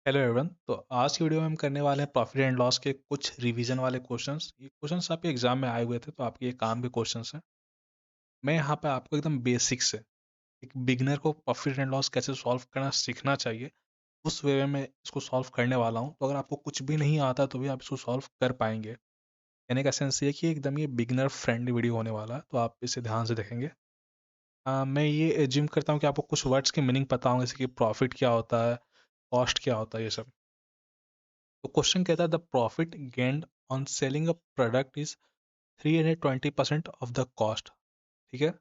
Hello everyone. तो आज की वीडियो में हम करने वाले हैं प्रॉफिट एंड लॉस के कुछ रिवीजन वाले क्वेश्चंस। ये क्वेश्चंस आपके एग्जाम में आए हुए थे, तो आपके ये काम के क्वेश्चंस हैं। मैं यहाँ पे आपको एकदम बेसिक से एक बिगिनर को प्रॉफिट एंड लॉस कैसे सॉल्व करना सीखना चाहिए, उस वे में मैं इसको सॉल्व करने वाला हूँ। तो अगर आपको कुछ भी नहीं आता तो भी आप इसको सॉल्व कर पाएंगे। कहने का सेंस ये है कि एकदम ये बिगिनर फ्रेंडली वीडियो होने वाला है, तो आप इसे ध्यान से देखेंगे। मैं ये एज्यूम करता हूँ कि आपको कुछ वर्ड्स के मीनिंग पता होंगे, जैसे कि प्रॉफिट क्या होता है, कॉस्ट क्या होता है, ये सब। तो क्वेश्चन कहता है the profit gained on selling a product is 320% of the cost. ठीक है।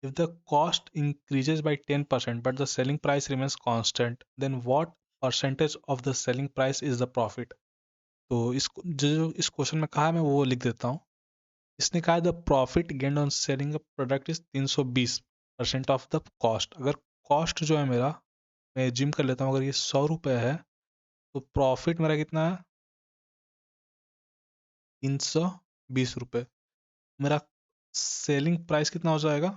If the cost increases by 10% but the selling price remains constant, then what percentage of the selling price is the profit. तो जो इस question में कहा है, मैं वो लिख देता हूँ। इसने कहा the profit gained on selling a product is 320% of the cost. अगर कॉस्ट जो है मेरा, मैं जिम कर लेता हूँ, अगर ये 100 रुपये है, तो प्रॉफिट मेरा कितना है? 320 रुपये। मेरा सेलिंग प्राइस कितना हो जाएगा?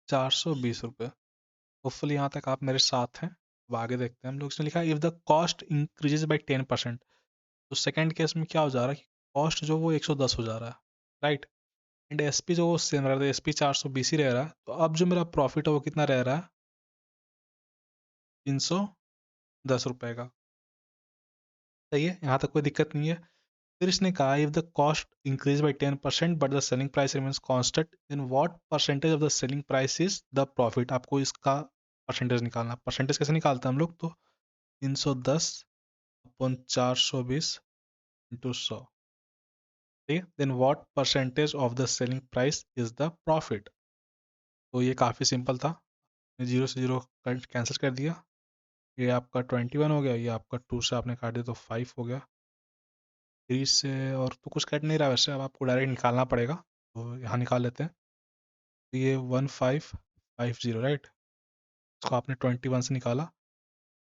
420 रुपये। होपफुली यहाँ तक आप मेरे साथ हैं। अब आगे देखते हैं हम लोग। इसमें लिखा है if the cost increases by 10%। तो सेकंड केस में क्या हो जा रहा है कि कॉस्ट जो वो 110 हो जा रहा है, राइट। एंड एस पी जो वो सेम रह रहा है, एस पी 420 ही रह रहा है। तो अब जो मेरा प्रॉफिट है वो कितना रह रहा है? 310 रुपये का। सही है, यहाँ तक कोई दिक्कत नहीं है। फिर इसने कहा if the cost increase by 10% but the selling price remains constant, then what percentage of the selling price is the profit. आपको इसका परसेंटेज निकालना। परसेंटेज कैसे निकालते हैं हम लोग? तो 310 अपॉन 420 इंटू 100। ठीक है। Then what percentage of the selling price is the profit. तो ये काफ़ी सिंपल था। जीरो से जीरो कैंसिल कर दिया। ये आपका 21 हो गया, ये आपका 2 से आपने काट दिया तो 5 हो गया। 3 से और तो कुछ कट नहीं रहा वैसे, अब आपको डायरेक्ट निकालना पड़ेगा। तो यहाँ निकाल लेते हैं। तो ये 1550, राइट। इसको आपने 21 से निकाला,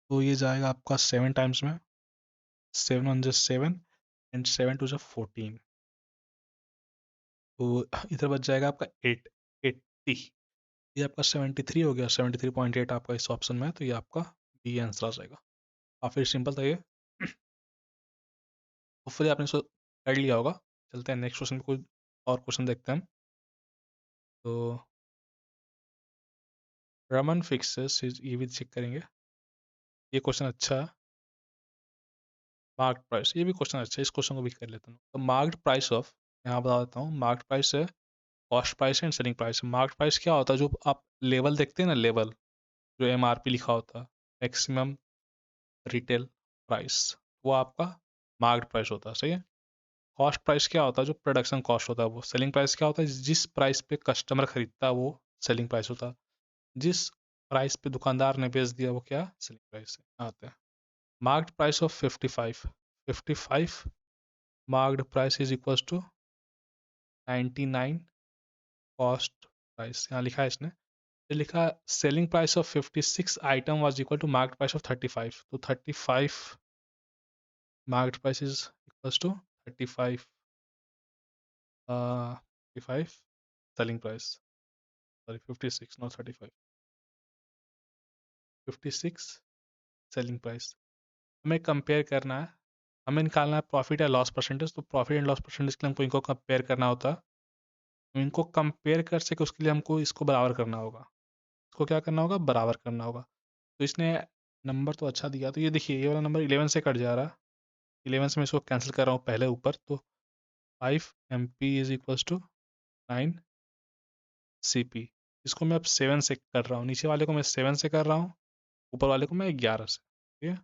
तो ये जाएगा आपका 7 टाइम्स में। 7 1 7 एंड 7 2 14। तो इधर बच जाएगा आपका 80। ये आपका 73 हो गया। 73.8 आपका इस ऑप्शन में है, तो ये आपका बी आंसर आ जाएगा। काफ़ी सिंपल था ये। होपफुली आपने इसको कर लिया होगा। चलते हैं नेक्स्ट क्वेश्चन पे, कोई और क्वेश्चन देखते हैं हम। तो रमन फिक्सेस, ये भी चेक करेंगे। ये क्वेश्चन अच्छा है। मार्क्ड प्राइस, ये भी क्वेश्चन अच्छा है, इस क्वेश्चन को भी कर लेता हूँ। तो मार्क्ड प्राइस ऑफ, यहाँ बता देता हूँ। मार्क्ड प्राइस है cost price and selling price. Marked price क्या होता है? जो आप लेवल देखते हैं ना, लेवल जो एमआरपी लिखा होता है, मैक्सिमम रिटेल प्राइस, वो आपका मार्क्ड प्राइस होता है। सही है। कॉस्ट प्राइस क्या होता है? जो प्रोडक्शन कॉस्ट होता है वो। सेलिंग प्राइस क्या होता है? जिस प्राइस पे कस्टमर खरीदता है वो सेलिंग प्राइस होता है। जिस प्राइस पे दुकानदार ने बेच दिया वो क्या? सेलिंग प्राइस आते हैं। Marked price of 55 marked price is equal to 99 cost price. यहाँ लिखा है इसने। ये लिखा selling price of 56 item was equal to marked price of 35। तो 35 marked price is equal to 35 35 selling price. Sorry, 56 not 35। 56 selling price. हमें compare करना है। हमें निकालना है प्रॉफिट या लॉस परसेंटेज। तो प्रॉफिट एंड लॉस परसेंटेज के लिए हमको इनको कंपेयर करना होता है। तो इनको कंपेयर कर सके उसके लिए हमको इसको बराबर करना होगा। इसको क्या करना होगा? बराबर करना होगा। तो इसने नंबर तो अच्छा दिया, तो ये देखिए ये वाला नंबर 11 से कट जा रहा है। 11 से मैं इसको कैंसिल कर रहा हूँ पहले ऊपर। तो 5 MP is equal to 9 CP। इसको मैं अब 7 से कर रहा हूँ। नीचे वाले को मैं 7 से कर रहा हूँ, ऊपर वाले को मैं 11 से। ठीक है।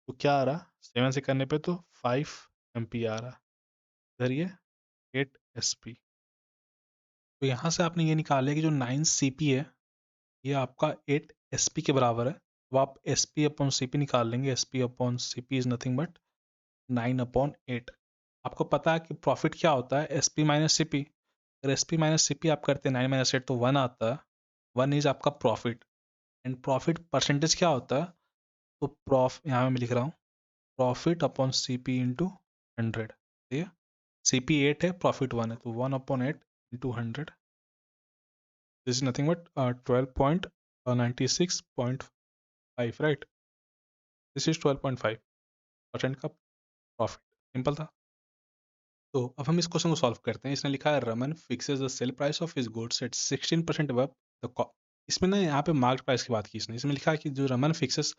तो क्या आ रहा? 7 से करने पे तो 5 MP आ रहा। इधर ये 8 SP। तो यहाँ से आपने ये निकाल लिया कि जो 9 CP है, ये आपका 8 SP के बराबर है। तो आप SP अपॉन CP निकाल लेंगे। SP upon CP is nothing but 9/8। आपको पता है कि प्रॉफिट क्या होता है? SP minus CP। अगर SP माइनस CP आप करते हैं 9 - 8 तो 1 आता है। 1 इज आपका प्रॉफिट। एंड प्रॉफिट परसेंटेज क्या होता है? तो यहाँ मैं लिख रहा हूँ प्रॉफिट अपॉन CP इंटू 100। ठीक है। CP 8 है, प्रॉफिट 1 है, तो 1/8 into 100। This is nothing but 12.96.5, right. This is 12.5% का प्रॉफिट। सिंपल था। तो अब हम इस क्वेश्चन को सॉल्व करते हैं। इसने लिखा है Raman fixes the sale price of his goods eight 16% above the. इसमें ना यहाँ पे मार्केट प्राइस की बात की इसने। इसमें लिखा है कि जो Raman fixes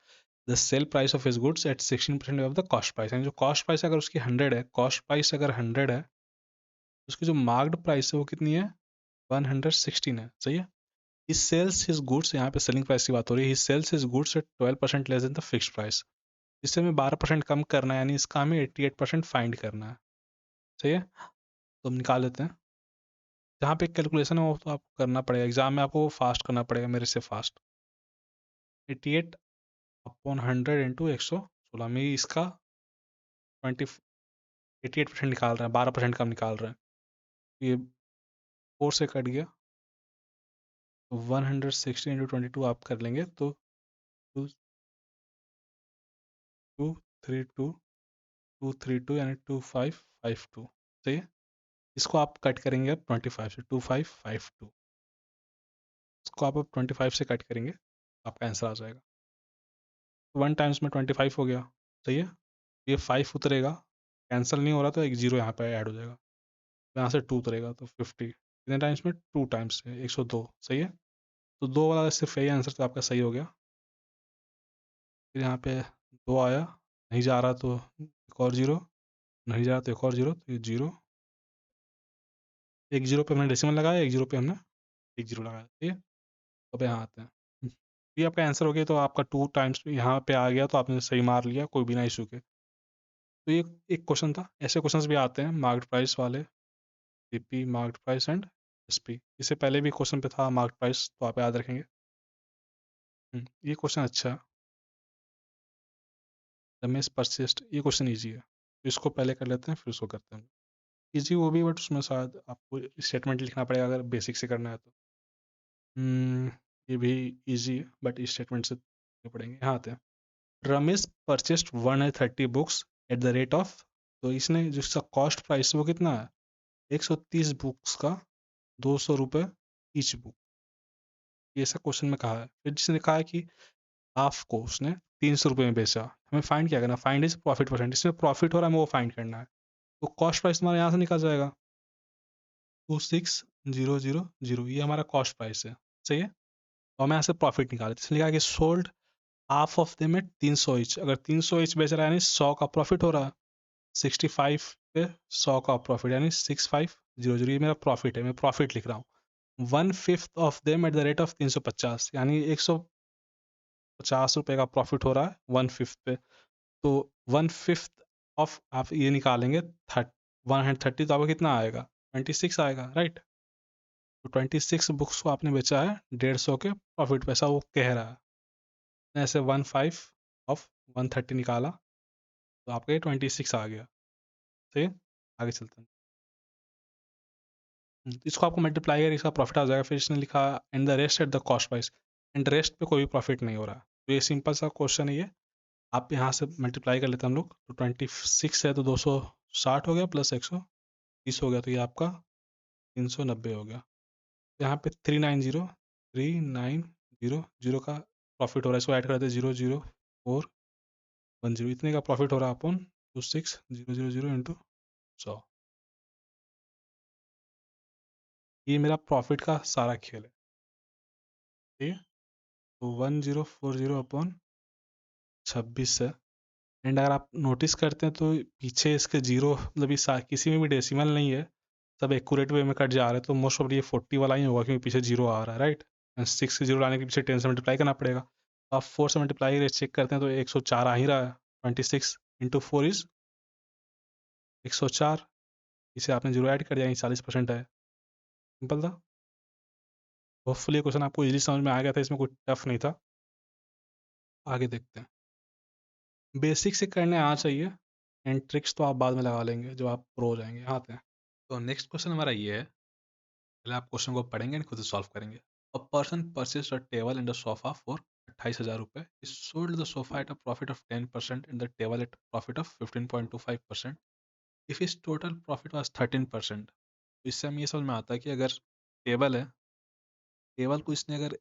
the sale price of his goods eight 16% above the cost price, यानी जो कॉस्ट प्राइस अगर उसकी 100 है, कॉस्ट प्राइस अगर 100 है, उसकी जो मार्क्ड प्राइस है वो कितनी है, 116 है। सही है। ही सेल्स हिज गुड्स, यहाँ पे सेलिंग प्राइस की बात हो रही है, he sells his goods at 12% less than the fixed price. इससे हमें 12% कम करना है, यानी इसका हमें 88% फाइंड करना है। सही है। तो हम निकाल लेते हैं। जहाँ पे कैलकुलेशन है वो तो आपको करना पड़ेगा, एग्जाम में आपको फास्ट करना पड़ेगा मेरे से फास्ट। 88/100 × 116 में इसका 88% निकाल रहे हैं, 12% कम निकाल रहे हैं। ये 4 से कट गया, तो 160 × 22 आप कर लेंगे तो 232 यानी 2552। सही है। इसको आप कट करेंगे अब 25 से, 2552। इसको आप अब 25 से कट करेंगे, आपका आंसर आ जाएगा। 1 टाइम्स में 25 हो गया। सही है। ये 5 उतरेगा, कैंसिल नहीं हो रहा तो एक जीरो यहाँ पे ऐड हो जाएगा। यहाँ से 2 उतरेगा तो 50। कितने टाइम्स में, 2 टाइम्स से 102। सही है। तो 2 वाला सिर्फ यही आंसर तो आपका सही हो गया। फिर यहाँ पे 2 आया, नहीं जा रहा तो एक और जीरो, नहीं जा रहा तो एक और जीरो, तो ये जीरो, एक जीरो पे हमने डेसिमल लगाया, एक जीरो पे हमने एक जीरो लगाया। ठीक है। अब यहाँ आते हैं। ये आपका आंसर हो गया, तो आपका 2 टाइम्स यहाँ पे आ गया, तो आपने सही मार लिया कोई बिना इशू के। तो ये एक क्वेश्चन था। ऐसे क्वेश्चंस भी आते हैं मार्केट प्राइस वाले, PP market price and SP. इससे पहले भी क्वेश्चन पे था मार्केट प्राइस, तो आप याद रखेंगे। ये क्वेश्चन अच्छा है। रमेश परचेस्ड, ये क्वेश्चन ईजी है, तो इसको पहले कर लेते हैं फिर उसको करते हैं। ईजी वो भी, बट उसमें शायद आपको स्टेटमेंट लिखना पड़ेगा अगर बेसिक से करना है तो। ये भी ईजी है, बट स्टेटमेंट से पढ़ेंगे। यहाँ आते हैं। Ramesh purchased 130 books at the rate of, तो इसने जिसका कॉस्ट प्राइस वो कितना है, 130 बुक्स का 200 रुपये ईच बुक। ये ऐसा क्वेश्चन में कहा है। फिर जिसने कहा है कि हाफ को उसने 300 रुपये में बेचा, हमें फाइंड क्या करना, फाइंड इज प्रॉफिट परसेंट। इसमें प्रॉफिट हो रहा है, हमें वो फाइंड करना है। तो कॉस्ट प्राइस हमारे यहाँ से निकल जाएगा 26,000, ये हमारा कॉस्ट प्राइस है। सही है। और हमें यहाँ से प्रॉफिट निकाले, इसलिए कहा कि sold half of them at 300 each. अगर 300 ईच बेच रहा है यानी 100 का प्रॉफिट हो रहा है। 65 पे 100 का प्रॉफिट यानी 6500, ये मेरा प्रॉफिट है, मैं प्रॉफिट लिख रहा हूँ। 1/5 of them at the rate of 350, यानी 150 रुपये का प्रॉफिट हो रहा है 1/5 पे। तो 1/5 ऑफ आप ये निकालेंगे 130, तो आपको कितना आएगा, 26 आएगा, राइट। तो 26 बुक्स को आपने बेचा है 150 के प्रॉफिट पैसा वो कह रहा है। ऐसे 1/5 ऑफ 130 निकाला, तो आपका ये 26 आ गया। सही है। आगे चलते हैं। इसको आपको मल्टीप्लाई कर इसका प्रॉफिट आ जाएगा। फिर इसने लिखा and the rest at the cost price, and rest पे कोई प्रॉफिट नहीं हो रहा। तो ये सिंपल सा क्वेश्चन है ये। आप यहाँ से मल्टीप्लाई कर लेते हैं हम लोग, तो 26 है तो 260 हो गया, प्लस 130 हो गया, तो ये आपका 390 हो गया। यहाँ पे 390 का प्रॉफिट हो रहा है, इसको ऐड कर देते हैं 00410, इतने का प्रॉफिट हो रहा है अपन 26000 इंटू 100। ये मेरा प्रॉफिट का सारा खेल है। ठीक है। तो 1040 अपॉन 26 है। एंड अगर आप नोटिस करते हैं तो पीछे इसके जीरो, मतलब ये किसी में भी डेसिमल नहीं है, सब एक्यूरेट वे में कट जा रहे हैं। तो मोस्ट ऑफ ये 40 वाला ही होगा, क्योंकि पीछे जीरो आ रहा है, राइट। 6 से जीरो लाने के पीछे 10 से मल्टीप्लाई करना पड़ेगा। तो आप 4 से मल्टीप्लाई रेट चेक करते हैं तो 104 आ ही रहा है। 26 इंटू 4 इज 104। इसे आपने जीरो ऐड कर दिया, 40% है। सिंपल था। होपफुली क्वेश्चन आपको इजीली समझ में आ गया था, इसमें कोई टफ नहीं था। आगे देखते हैं। बेसिक से करने आ चाहिए, एंड ट्रिक्स तो आप बाद में लगा लेंगे जब आप प्रो हो जाएंगे। यहाँ आते हैं। तो नेक्स्ट क्वेश्चन हमारा ये है। पहले आप क्वेश्चन को पढ़ेंगे एंड खुद सॉल्व करेंगे। A person purchase a table and a sofa for 28,000 रुपये, sold the sofa at a profit of 10% and the table at profit of 15.25%। If is total profit was 13%। तो इससे हमें ये समझ में आता है कि अगर टेबल है, टेबल को इसने अगर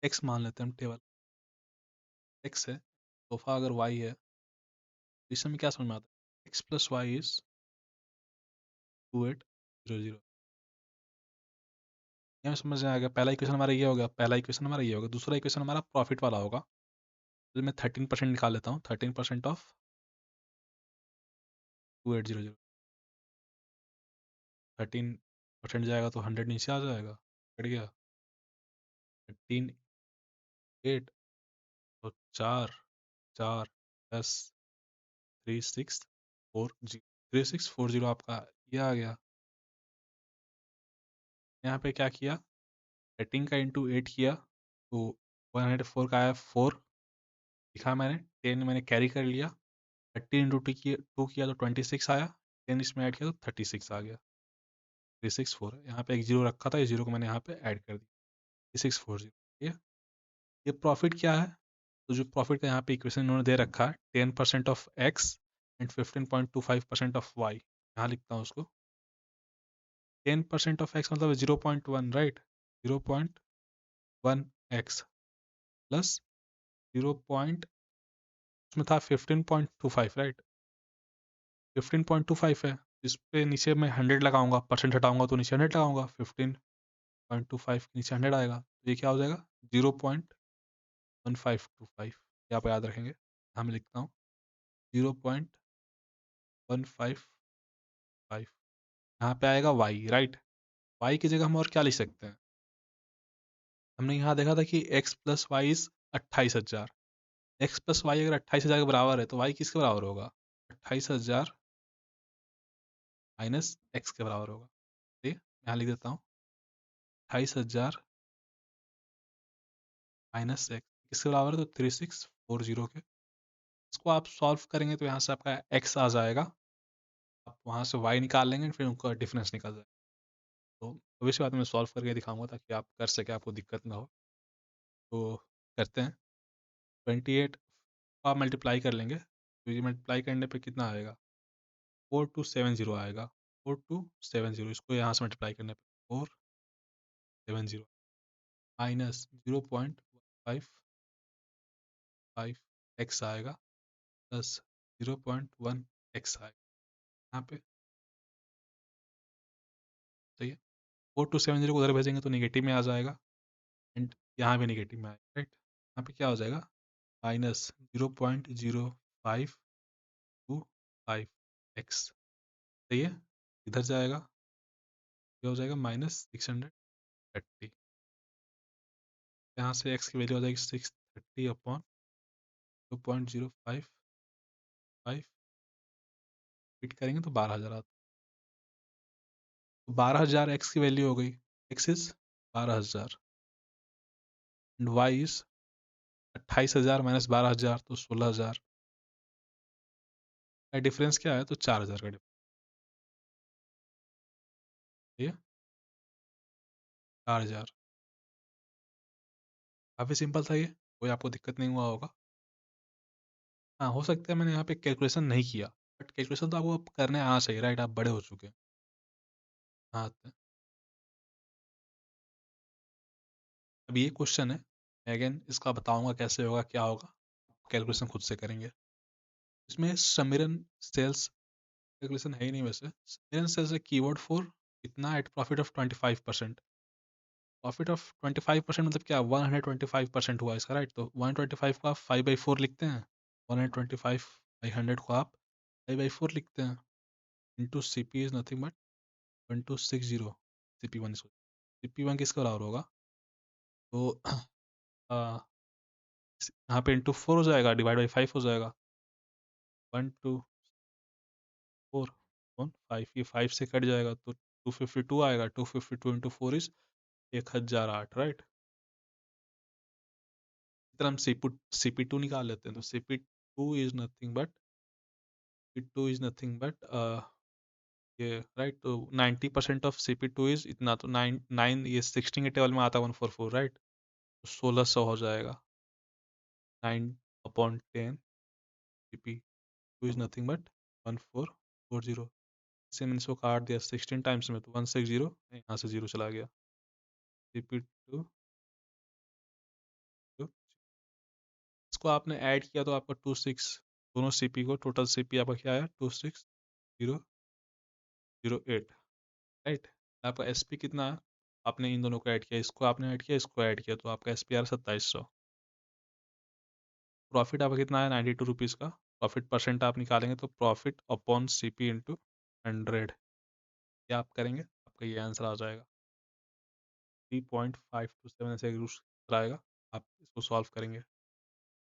एक्स मान लेते हैं हम, टेबल एक्स है, सोफा अगर y है तो इसमें क्या समझ में आता है, x प्लस वाई इज 2800। यहाँ समझ में आ गया। पहला इक्वेशन हमारा ये हो गया, पहला इक्वेशन हमारा ये होगा। दूसरा इक्वेशन हमारा प्रॉफिट वाला होगा। तो मैं 13% निकाल लेता हूँ, 13% ऑफ 2800। 13% जाएगा तो 100 नीचे आ जाएगा, कट गया। 13 8 तो 4 4 10 3640 आपका ये आ गया। यहाँ पे क्या किया, 13 का इंटू 8 किया तो 104 का आया 4 लिखा मैंने, 10 मैंने कैरी कर लिया। 30 इंटू 2 किया तो 26 आया, 10 इसमें ऐड किया तो 36 आ गया। 364 यहाँ पे एक जीरो रखा था, इस जीरो को मैंने यहाँ पे ऐड कर दिया, 3640। ठीक है, ये प्रॉफिट क्या है, तो जो प्रॉफिट का यहाँ पे इक्वेशन इन्होंने दे रखा है 10% of x and 15.25% of y. यहाँ लिखता हूँ उसको, 10% ऑफ एक्स मतलब 0.1, राइट। 0.1 एक्स प्लस 0 पॉइंट, उसमें था 15.25, राइट। 15.25 है, इस पे नीचे मैं 100 लगाऊंगा, परसेंट हटाऊंगा तो नीचे 100 लगाऊंगा, 15.25 के नीचे 100 आएगा तो ये क्या हो जाएगा 0.1525। ये आप याद रखेंगे। हम लिखता हूँ 0.155। यहाँ पे आएगा y, राइट। y की जगह हम और क्या लिख सकते हैं, हमने यहाँ देखा था कि x plus y is 28,000। x plus y अगर 28,000 के बराबर है तो y किसके बराबर होगा, 28,000 माइनस x के बराबर होगा। ठीक है, यहाँ लिख देता हूँ 28,000 माइनस एक्स किसके बराबर है, तो 3640 के। इसको आप सॉल्व करेंगे तो यहाँ से आपका x आ जाएगा, आप वहाँ से y निकाल लेंगे, फिर उनका डिफरेंस निकल जाएगा। तो वैसे बात मैं सॉल्व करके दिखाऊंगा ताकि आप कर सके, आपको दिक्कत ना हो। तो करते हैं, 28 को आप मल्टीप्लाई कर लेंगे तो ये मल्टीप्लाई करने पे कितना आएगा, 4270 आएगा। 4270, इसको यहाँ से मल्टीप्लाई करने पे 470 माइनस 0.15 एक्स आएगा प्लस 0.1 एक्स आएगा यहाँ पे। सही है, 4270 को उधर भेजेंगे तो निगेटिव में आ जाएगा एंड यहाँ भी निगेटिव में आएगा, राइट। यहाँ पे क्या हो जाएगा, माइनस 0.0525 एक्स। सही है, इधर जाएगा, ये हो जाएगा -630। यहाँ से एक्स की वैल्यू हो जाएगी 630 अपॉन 2.055, फिट करेंगे तो 12,000 आता है। तो 12,000 एक्स की वैल्यू हो गई, x is 12,000 and y is 28,000 minus 12,000 तो 16,000 का डिफरेंस क्या है, तो 4,000 का डिफरेंस। ठीक है, 4,000। काफ़ी सिंपल था ये, कोई आपको दिक्कत नहीं हुआ होगा। हाँ, हो सकता है मैंने यहाँ पे कैलकुलेशन नहीं किया, बट कैलकुलेशन तो आपको अब करने आना चाहिए, राइट। आप बड़े हो चुके हैं। हाँ, तो अब ये क्वेश्चन है, मैं अगेन इसका बताऊंगा कैसे होगा, क्या होगा, कैलकुलेशन खुद से करेंगे। इसमें समीरन सेल्स कैलकुलेशन है ही नहीं वैसे। Samiran sells a keyboard for इतना at profit of 25%। Profit of 25% मतलब क्या, 125% हुआ इसका, राइट। तो 125 को आप 5/4 लिखते हैं, 125/100 को आप 5/4 लिखते हैं, into C P is nothing but 1260। CP1 इसको, CP1 किसका बराबर होगा, तो यहाँ पे इंटू 4 हो जाएगा, डिवाइड बाई 5 हो जाएगा, 124/5, ये 5 से कट जाएगा तो 252 आएगा। 252 इंटू 4 इज 1008, राइट। इतना हम CP2 निकाल लेते हैं, तो CP2 इज नथिंग बट ये, राइट। तो 90% ऑफ CP2 इज इतना, तो 9 ये 16 के टेबल में आता है 144, राइट। तो 1600 हो जाएगा, 9/10। CP2 is nothing but 1440। से मैंने इसको काट दिया 16 टाइम्स में तो 160, यहाँ से 0 चला गया। CP2 इसको आपने ऐड किया तो आपका 26, दोनों सीपी को टोटल सीपी आपका क्या आया 26008, राइट। आपका एसपी कितना है, आपने इन दोनों को ऐड किया, इसको आपने ऐड किया, इसको ऐड किया, तो आपका एसपी आ रहा 2700। प्रॉफिट आपका कितना है 92 रुपीज़ का। प्रॉफिट परसेंट आप निकालेंगे तो प्रॉफिट अपॉन सीपी इंटू 100, क्या आप करेंगे, आपका ये आंसर आ जाएगा 3.527, ऐसे यूज आएगा। आप इसको सॉल्व करेंगे,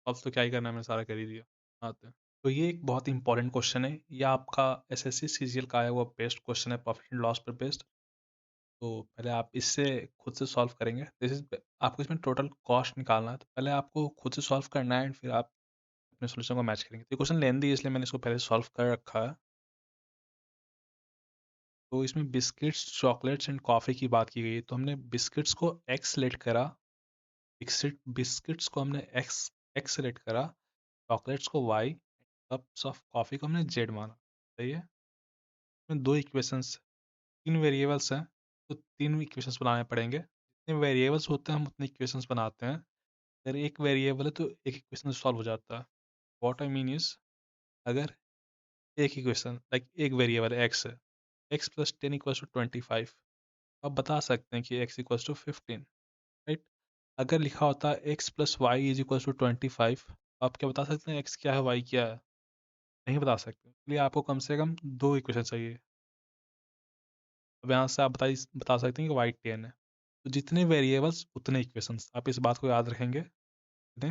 सॉल्व तो क्या ही करना है, मैंने सारा कर ही दिया। आते हैं, तो ये एक बहुत ही इंपॉर्टेंट क्वेश्चन है, ये आपका एसएससी सीजीएल का आया हुआ बेस्ट क्वेश्चन है, प्रॉफिट एंड लॉस पर बेस्ड। तो पहले आप इससे खुद से सॉल्व करेंगे, दिस इज, आपको इसमें टोटल कॉस्ट निकालना है, तो पहले आपको खुद से सॉल्व करना है एंड फिर आप अपने सोल्यूशन को मैच करेंगे। तो क्वेश्चन लेंदी है इसलिए मैंने इसको पहले सॉल्व कर रखा है। तो इसमें बिस्किट्स, चॉकलेट्स एंड कॉफ़ी की बात की गई है, तो हमने बिस्किट्स को एक्स सेलेक्ट करा, बिस्किट्स को हमने एक्स एक्स सेलेक्ट करा, चॉकलेट्स को वाई, कप्स ऑफ कॉफ़ी को हमने जेड माना। सही है। इसमें दो इक्वेशंस, तीन वेरिएबल्स हैं, तो तीन इक्वेशंस बनाने पड़ेंगे। जितने वेरिएबल्स होते हैं हम उतने इक्वेशंस बनाते हैं। अगर एक वेरिएबल है तो एक इक्वेशन सॉल्व हो जाता है। व्हाट आई मीन इज, अगर एक इक्वेशन लाइक एक वेरिएबल एक्स है, एक्स प्लस 10 इक्वल्स टू 25, आप बता सकते हैं कि एक्स इक्वल्स टू 15, राइट। अगर लिखा होता है x plus y is equals to 25, आप क्या बता सकते हैं एक्स क्या है वाई क्या है, नहीं बता सकते, इसलिए आपको कम से कम दो इक्वेशन चाहिए। अब यहाँ से आप बता सकते हैं कि वाई 10 है। तो जितने वेरिएबल्स उतने इक्वेशंस, आप इस बात को याद रखेंगे, जितने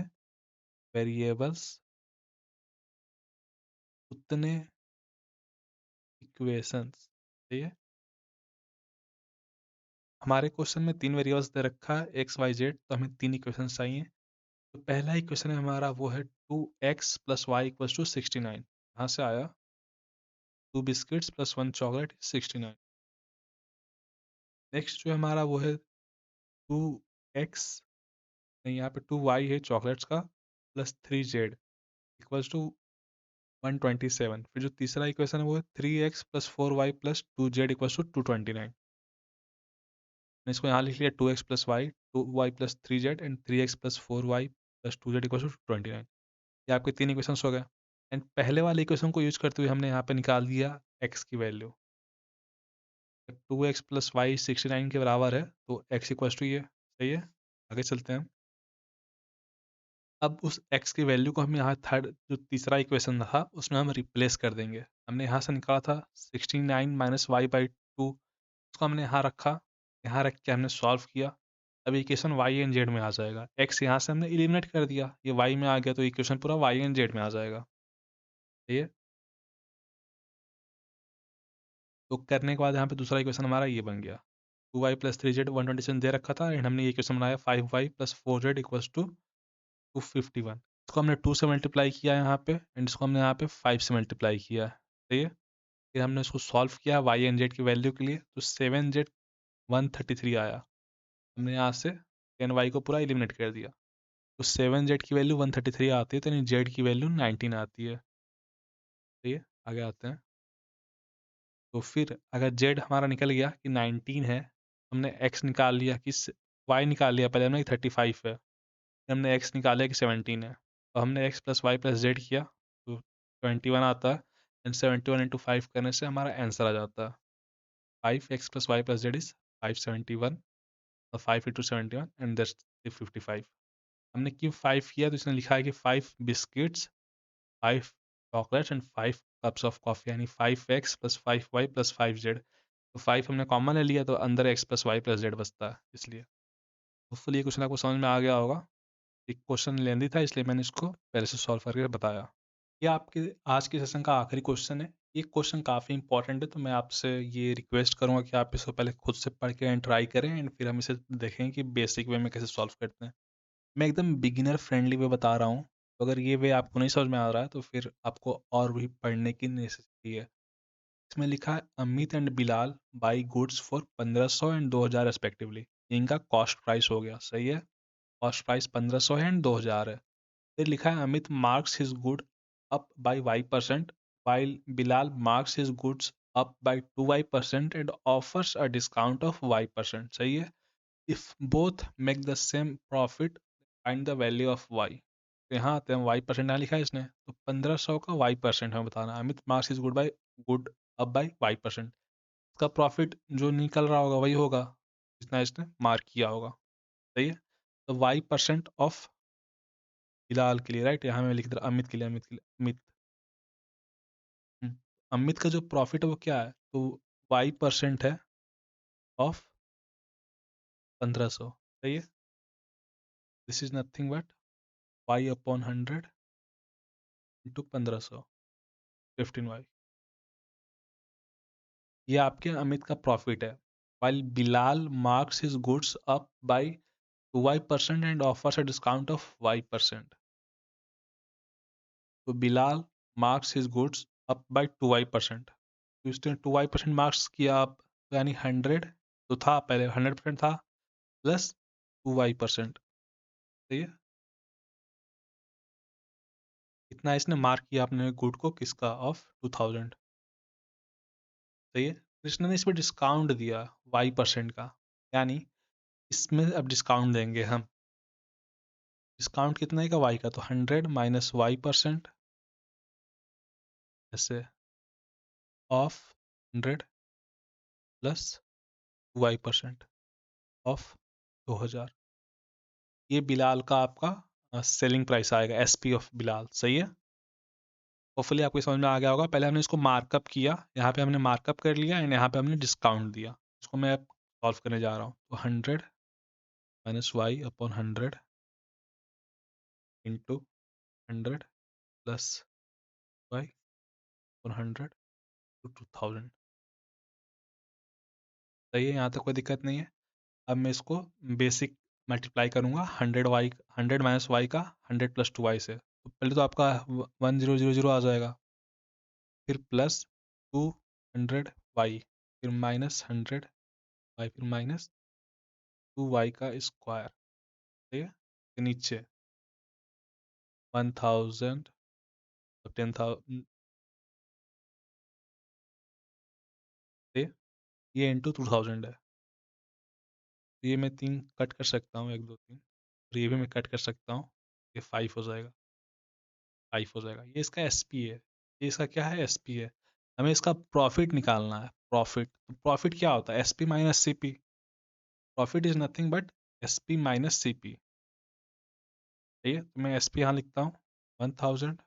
वेरिएबल्स उतने इक्वेशंस। ठीक है। हमारे क्वेश्चन में तीन वेरिएबल्स दे रखा है एक्स वाई जेड, तो हमें तीन इक्वेशंस चाहिए। तो पहला इक्वेशन है हमारा वो है 2x plus Y equals to 69, यहाँ से आया 2 बिस्किट्स प्लस 1 चॉकलेट 69। नेक्स्ट जो हमारा वो है 2x, नहीं यहाँ पे 2y है चॉकलेट्स का, प्लस 3z इक्वल्स टू 127। फिर जो तीसरा इक्वेशन है वो है 3x plus 4y plus 2z equals to 229। मैं इसको यहाँ लिख लिया 2x plus y, 2y plus 3z and 3x plus 4y plus 2z equals to 29। ये आपके तीन इक्वेशंस हो गए। एंड पहले वाले इक्वेशन को यूज करते हुए हमने यहाँ पे निकाल दिया x की वैल्यू। 2x प्लस वाई 69 के बराबर है, तो x इक्वल्स टू ये, सही है। आगे चलते हैं। अब उस x की वैल्यू को हम यहाँ थर्ड जो तीसरा इक्वेशन था उसमें हम रिप्लेस कर देंगे। हमने यहाँ से निकाला था 69 माइनस वाई बाई 2, उसको हमने यहाँ रखा, यहाँ रख के हमने सॉल्व किया। अब इक्वेशन वाई एंड जेड में आ जाएगा। x यहाँ से हमने एलिमिनेट कर दिया, ये y में आ गया, तो इक्वेशन पूरा वाई एंड जेड में आ जाएगा। सही है। तो करने के बाद यहाँ पे दूसरा इक्वेशन हमारा ये बन गया, 2y प्लस 3z 127 दे रखा था, एंड हमने ये इक्वेशन बनाया 5y plus 4z equals to 251। इसको हमने 2 से मल्टीप्लाई किया यहाँ पे, एंड इसको हमने यहाँ पे 5 से मल्टीप्लाई किया है। सही है। फिर हमने इसको सॉल्व किया y एंड z की वैल्यू के लिए, तो 7z 133 आया। हमने यहाँ से 10y को पूरा एलिमिनेट कर दिया, तो 7z की वैल्यू 133 आती है, तो यानी z की वैल्यू 19 आती है। सही है। आगे आते हैं। तो फिर अगर z हमारा निकल गया कि 19 है, हमने x निकाल लिया कि y निकाल लिया पहले हमने कि 35 है, फिर हमने x निकाला कि 17 है, तो हमने x plus y plus z किया, तो 21 आता है, एंड 71 into 5 करने से हमारा आंसर आ जाता है 5x plus y plus z is 571, और 5 into 71 एंड दैट्स 55। हमने क्यों 5 किया, तो इसने लिखा है कि 5 biscuits, 5 chocolates and 5 cups of coffee, यानी 5x plus 5y plus 5z। तो 5 हमने कॉमन ले लिया, तो अंदर x plus y plus z बचता है, इसलिए होपफुली ये क्वेश्चन आपको समझ में आ गया होगा। एक क्वेश्चन लेंदी था इसलिए मैंने इसको पहले से सॉल्व करके बताया। ये आपके आज के सेशन का आखिरी क्वेश्चन है। ये क्वेश्चन काफ़ी इंपॉर्टेंट है, तो मैं आपसे ये रिक्वेस्ट करूंगा कि आप इसको पहले खुद से पढ़ के एंड ट्राई करें, एंड फिर हम इसे देखें कि बेसिक वे में कैसे सॉल्व करते हैं। मैं एकदम बिगिनर फ्रेंडली वे बता रहा हूँ, तो अगर ये वे आपको नहीं समझ में आ रहा है तो फिर आपको और भी पढ़ने की नेसेसिटी है। इसमें लिखा है Amit and Bilal by goods for 1500 and 2000 respectively. इनका कॉस्ट प्राइस हो गया, सही है। कॉस्ट प्राइस 1500 है एंड 2000 है। फिर लिखा है Amit marks his good up by y%, while Bilal marks his goods up by 2y% and offers a discount of y%। सही है। If both make the same profit, find the value of y। तो यहाँ आते हैं, वाई परसेंट यहाँ लिखा है इसने, तो 1500 का वाई परसेंट हमें बताना है। अमित मार्क्स इज गुड अब बाई वाई परसेंट। इसका प्रॉफिट जो निकल रहा होगा वही होगा जितना इसने मार्क किया होगा, सही है। तो वाई परसेंट ऑफ बिलाल के लिए, राइट, यहाँ मैं लिख दे रहा अमित के लिए, अमित। हम्म, अमित का जो प्रॉफिट है वो क्या है, तो वाई परसेंट है ऑफ 1500, सही है। This is nothing but why upon 100 into 1500, 15y। ये आपके अमित का प्रॉफिट है। While Bilal marks his goods up by 2y% and offers a discount of y%। तो Bilal marks his goods up by 2y%। तो इसने 2y% मार्क्स किया आप, तो यानी 100 तो था पहले, 100% था, प्लस 2y%, सही है। इतना इसने मार्क किया अपने गुड को, किसका, ऑफ 2000, सही है। कृष्ण ने इस पर डिस्काउंट दिया y% का, यानी इसमें अब डिस्काउंट देंगे हम। डिस्काउंट कितना है का, y का, तो 100 माइनस y% ऐसे ऑफ 100 प्लस y% ऑफ 2000। ये बिलाल का आपका सेलिंग प्राइस आएगा, एसपी ऑफ बिलाल, सही है। होपफुली आपको समझ में आ गया होगा। पहले हमने इसको मार्कअप किया, यहाँ पे हमने मार्कअप कर लिया एंड यहाँ पे हमने डिस्काउंट दिया। इसको मैं अब सॉल्व करने जा रहा हूँ। तो 100 minus y upon 100 into 100 plus y upon 100 to 2000, सही है। यहाँ तक कोई दिक्कत नहीं है। अब मैं इसको बेसिक मल्टीप्लाई करूँगा 100 वाई, 100 माइनस वाई का 100 प्लस 2 वाई से। तो पहले तो आपका 1000 आ जाएगा, फिर प्लस 200 वाई, फिर माइनस 100 वाई, फिर माइनस 2 वाई का स्क्वायर, ठीक है। फिर नीचे 1000, 10,000, ये इंटू 2000 है। तो ये मैं 3 कट कर सकता हूँ, 1 2 3, और ये भी मैं कट कर सकता हूँ, ये 5 हो जाएगा, 5 हो जाएगा। ये इसका एसपी है, ये इसका क्या है, एसपी है। हमें इसका प्रॉफिट निकालना है। प्रॉफिट, तो प्रॉफिट क्या होता है, SP minus CP. Profit is nothing but SP minus CP, ठीक है। तो मैं एसपी यहाँ लिखता हूँ 1000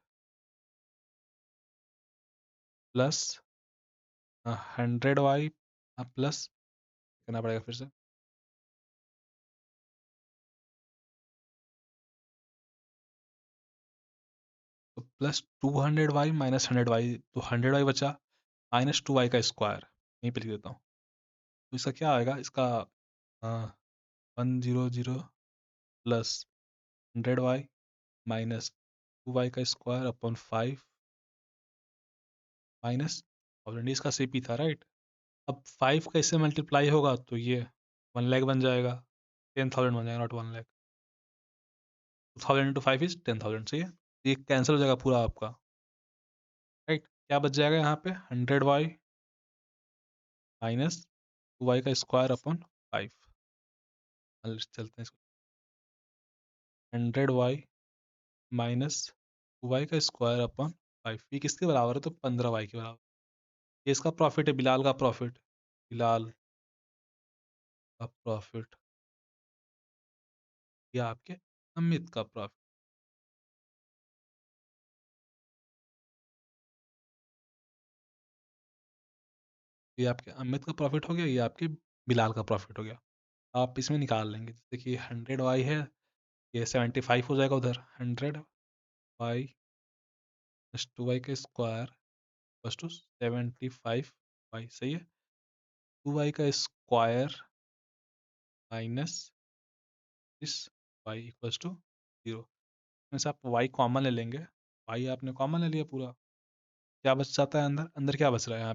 प्लस 100 वाई प्लस, करना पड़ेगा फिर से, तो प्लस 200 वाई माइनस 100 वाई, तो 100 वाई बचा, माइनस 2 वाई का स्क्वायर, यहीं पे लिख देता हूँ। तो इसका क्या आएगा, इसका 100 प्लस 100 वाई माइनस 2 वाई का स्क्वायर अपॉन 5 माइनस 1000, इसका सीपी था, राइट। अब 5 कैसे मल्टीप्लाई होगा, तो ये 1 लाख बन जाएगा, 10,000 बन जाएगा, नॉट 1 लाख। 2000 इंटू 5 इज 10,000, सही है। ये कैंसिल हो जाएगा पूरा आपका, राइट। क्या बच जाएगा यहाँ पे, 100 वाई माइनस 2 वाई का स्क्वायर अपॉन 5। चलते हैं इसको, 100 वाई माइनस 2 वाई का स्क्वायर अपॉन 5, ये किसके बराबर है, तो 15 वाई के बराबर। ये इसका प्रॉफिट है, बिलाल का प्रॉफिट, बिलाल का प्रॉफिट, ये आपके अमित का प्रॉफिट। ये आपके अमित का प्रॉफिट हो गया, ये आपके बिलाल का प्रॉफिट हो गया। आप इसमें निकाल लेंगे, जैसे कि 100 वाई है, ये 75 हो जाएगा उधर, 100 वाई प्लस 2 वाई का स्क्वायर प्लस टू 75 वाई, सही है। 2 वाई का स्क्वायर माइनस इस वाई इक्वल्स टू 0। इसमें से आप वाई कॉमन ले लेंगे, वाई आपने कॉमन ले लिया पूरा, क्या बच जाता है अंदर, अंदर क्या बच रहा है, यहाँ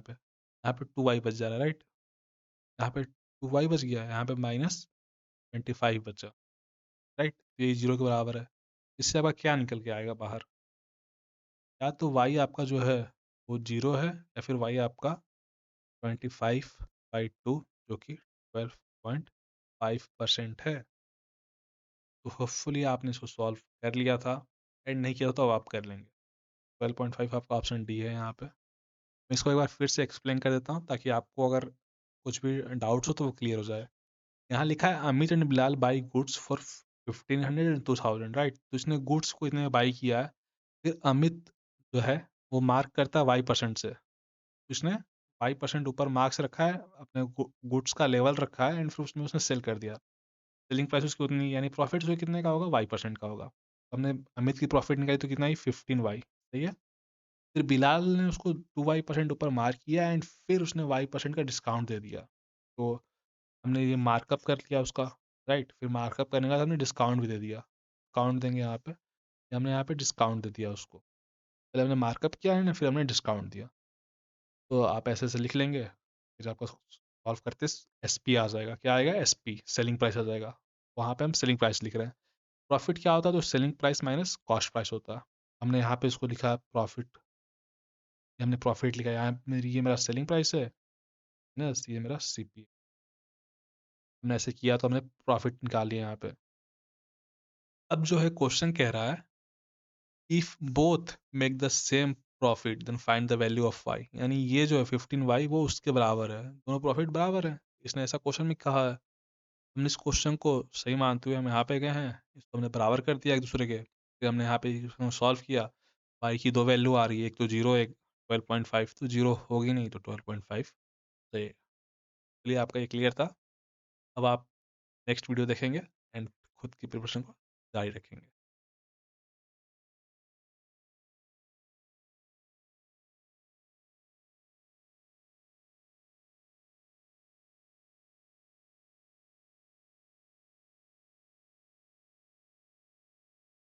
पे 2 वाई बच जा रहा है, राइट। यहाँ पे 2 वाई बच गया, यहाँ पे माइनस 25 बचा, राइट। तो ये 0 के बराबर है। इससे आपका क्या निकल के आएगा बाहर, या तो वाई आपका जो है वो 0 है, या फिर वाई आपका 25/2 जो कि 12.5% है। तो होपफुली आपने इसको सॉल्व कर लिया था ऐड नहीं किया हो तो अब आप कर लेंगे। 12.5 आपका ऑप्शन डी है यहाँ पे। मैं इसको एक बार फिर से एक्सप्लेन कर देता हूँ ताकि आपको अगर कुछ भी डाउट्स हो तो वो क्लियर हो जाए। यहाँ लिखा है Amit and Bilal by goods for 1500 and 2000, right. तो इसने गुड्स को इतने बाई किया है, फिर अमित जो है वो मार्क करता है y% से। उसने y% ऊपर मार्क्स रखा है, अपने गुड्स का लेवल रखा है, एंड फिर उसने उसने सेल कर दिया। सेलिंग प्राइस उसकी उतनी, यानी प्रॉफिट उसके कितने का होगा, y% का होगा। हमने अमित की प्रॉफिट निकाली तो कितना ही 15y, सही है। फिर बिलाल ने उसको 2y% ऊपर मार्क किया एंड फिर उसने y% का डिस्काउंट दे दिया। तो हमने ये मार्कअप कर लिया उसका, राइट। फिर मार्कअप करने के बाद हमने डिस्काउंट भी दे दिया। डिस्काउंट देंगे यहाँ पे, हमने यहाँ पे डिस्काउंट दे दिया उसको। पहले हमने मार्कअप किया है ना, फिर हमने डिस्काउंट दिया। तो आप ऐसे ऐसे लिख लेंगे, फिर आपका सॉल्व करते एस पी आ जाएगा। क्या आएगा, एस पी, सेलिंग प्राइस आ जाएगा। वहाँ पे हम सेलिंग प्राइस लिख रहे हैं। प्रॉफिट क्या होता है, तो selling price minus cost price होता है। हमने यहाँ पे इसको लिखा है प्रॉफिट, हमने प्रॉफिट लिखा है यहाँ। मेरी ये मेरा सेलिंग प्राइस है ना, ये मेरा सी पी। हमने ऐसे किया तो हमने प्रॉफिट निकाल लिया यहाँ पे। अब जो है क्वेश्चन कह रहा है if both make the same profit then find the value of y, यानी ये जो है 15y वो उसके बराबर है, दोनों प्रॉफिट बराबर है। इसने ऐसा क्वेश्चन में कहा है। हमने इस क्वेश्चन को सही मानते हुए हम यहाँ पे गए हैं, इसको हमने बराबर कर दिया एक दूसरे के। फिर हमने यहाँ पे सॉल्व किया। वाई की दो वैल्यू आ रही है, एक तो जीरो, एक 12.5। तो जीरो होगी नहीं तो 12.5। तो चलिए आपका ये क्लियर था। अब आप नेक्स्ट वीडियो देखेंगे एंड खुद की प्रिपरेशन को जारी रखेंगे।